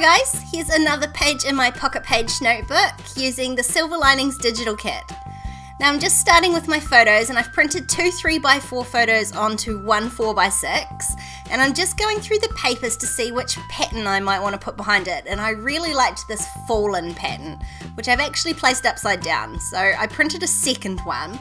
Hi guys, here's another page in my Pocket Page notebook using the Silver Linings digital kit. Now I'm just starting with my photos, and I've printed two 3x4 photos onto one 4x6, and I'm just going through the papers to see which pattern I might want to put behind it, and I really liked this fallen pattern, which I've actually placed upside down. So I printed a second one,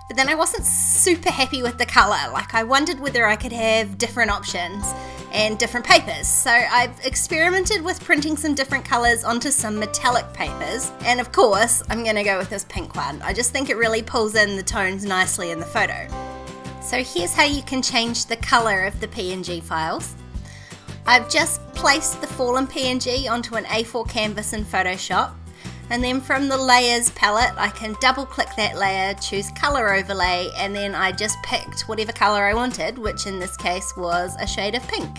but then I wasn't super happy with the colour. Like, I wondered whether I could have different options and different papers. So I've experimented with printing some different colours onto some metallic papers, and of course I'm going to go with this pink one. I just think it really pulls in the tones nicely in the photo. So here's how you can change the colour of the PNG files. I've just placed the fallen PNG onto an A4 canvas in Photoshop, and then from the layers palette I can double click that layer, choose colour overlay, and then I just picked whatever colour I wanted, which in this case was a shade of pink.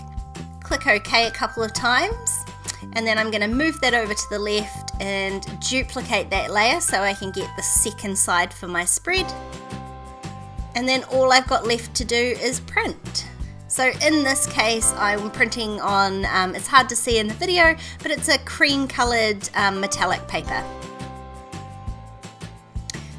Click OK a couple of times, and then I'm going to move that over to the left and duplicate that layer so I can get the second side for my spread. And then all I've got left to do is print. So in this case I'm printing on, it's hard to see in the video, but it's a cream coloured metallic paper.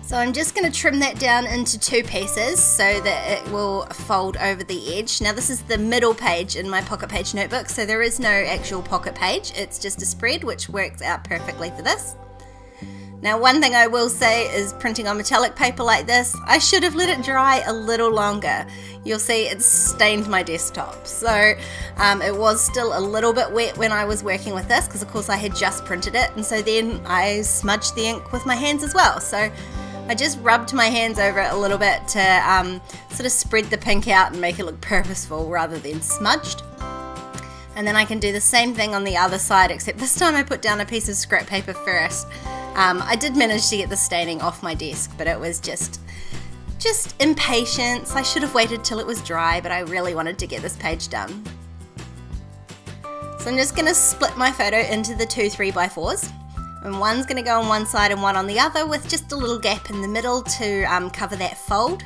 So I'm just going to trim that down into two pieces so that it will fold over the edge. Now this is the middle page in my Pocket Page notebook, so there is no actual pocket page, it's just a spread, which works out perfectly for this. Now one thing I will say is, printing on metallic paper like this, I should have let it dry a little longer. You'll see it's stained my desktop. So it was still a little bit wet when I was working with this, because of course I had just printed it, and so then I smudged the ink with my hands as well. So I just rubbed my hands over it a little bit to sort of spread the pink out and make it look purposeful rather than smudged. And then I can do the same thing on the other side, except this time I put down a piece of scrap paper first. I did manage to get the staining off my desk, but it was just impatience. I should have waited till it was dry, but I really wanted to get this page done. So I'm just going to split my photo into the two 3x4s, and one's going to go on one side and one on the other, with just a little gap in the middle to cover that fold.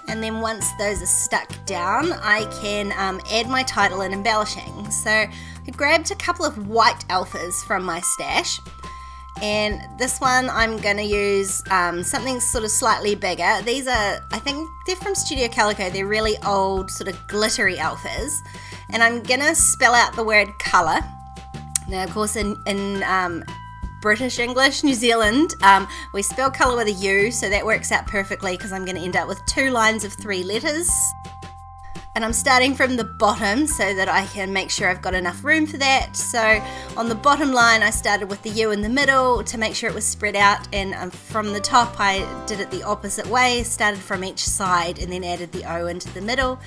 And then once those are stuck down, I can add my title and embellishing. So I grabbed a couple of white alphas from my stash, and this one I'm going to use something sort of slightly bigger. These are, I think they're from Studio Calico. They're really old, sort of glittery alphas, and I'm going to spell out the word colour. Now of course in British English, New Zealand, we spell colour with a U, so that works out perfectly because I'm going to end up with two lines of 3 letters. And I'm starting from the bottom so that I can make sure I've got enough room for that. So on the bottom line I started with the U in the middle to make sure it was spread out, and from the top I did it the opposite way, started from each side and then added the O into the middle.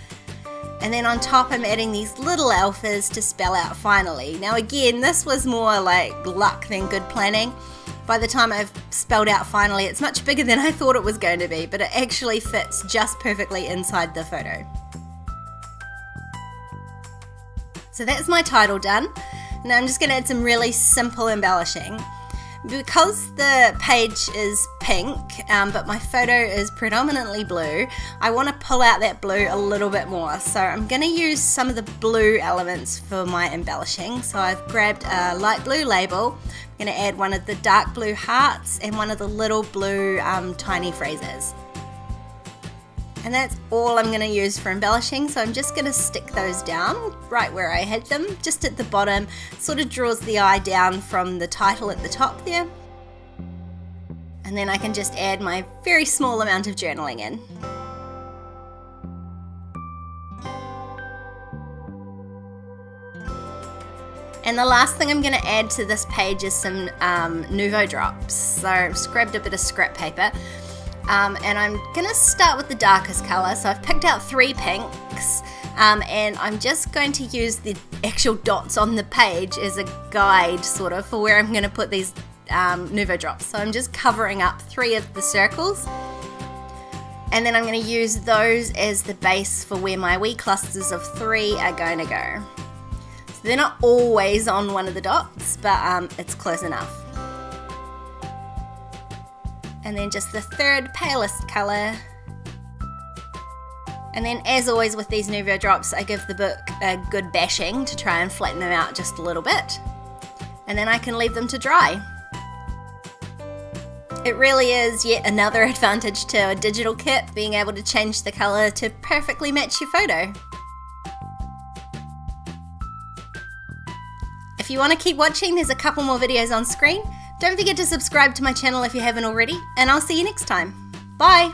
And then on top I'm adding these little alphas to spell out finally. Now again, this was more like luck than good planning. By the time I've spelled out finally, it's much bigger than I thought it was going to be, but it actually fits just perfectly inside the photo. So that's my title done. Now I'm just going to add some really simple embellishing. Because the page is pink, but my photo is predominantly blue, I want to pull out that blue a little bit more. So I'm going to use some of the blue elements for my embellishing. So I've grabbed a light blue label. I'm going to add one of the dark blue hearts and one of the little blue tiny phrases. And that's all I'm going to use for embellishing, so I'm just going to stick those down right where I had them, just at the bottom. Sort of draws the eye down from the title at the top there. And then I can just add my very small amount of journaling in. And the last thing I'm going to add to this page is some Nuvo drops. So I've just grabbed a bit of scrap paper. And I'm going to start with the darkest colour, so I've picked out 3 pinks, and I'm just going to use the actual dots on the page as a guide sort of for where I'm going to put these Nuvo drops. So I'm just covering up 3 of the circles, and then I'm going to use those as the base for where my wee clusters of 3 are going to go. So they're not always on one of the dots, but it's close enough. And then just the third palest colour And then, as always with these Nuvo drops, I give the book a good bashing to try and flatten them out just a little bit. And then I can leave them to dry. It really is yet another advantage to a digital kit, being able to change the colour to perfectly match your photo. If you want to keep watching, there's a couple more videos on screen. Don't forget to subscribe to my channel if you haven't already, and I'll see you next time. Bye!